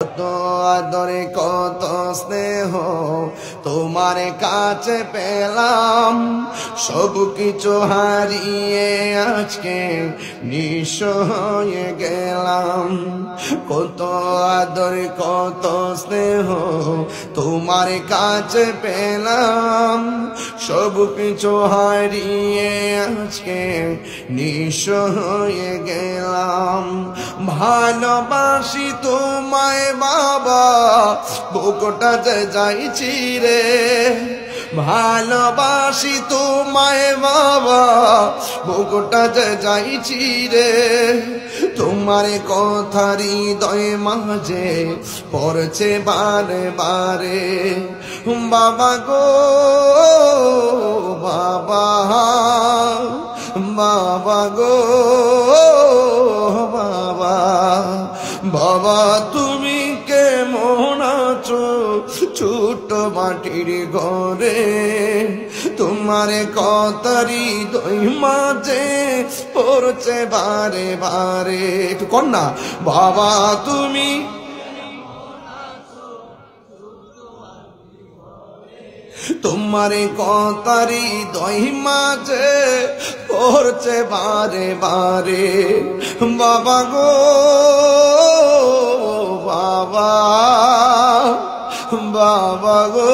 কত আদরে কত স্নেহ তোমার কাছে পেলাম, সব কিছু হারিয়ে আজকে নিঃস্ব হয়ে গেলাম। কত আদরে কত স্নেহ তোমার কাছে পেলাম, সব কিছু হারিয়ে আজকে নিঃস্ব হয়ে গেলাম। ভালোবাসি তোমায় বাবা, বুকটা যে যাইছি রে। ভালোবাসি তোমায় বাবা, বুকটা যে যাইছি রে। তোমার কথা হৃদয় মাঝে পড়ছে বারে বারে। বাবা গো বাবা, বাবা গো বাবা, বাবা তুমি কেমন আছো ছোট মাটির ঘরে? তোমার কথার হৃদয় মাঝে পড়ছে বারে বারে। একটু কর না, বাবা তুমি তোমার কথার হৃদয় মাঝে পড়ছে বারে বারে। বাবা গো বাবা, বাবা গো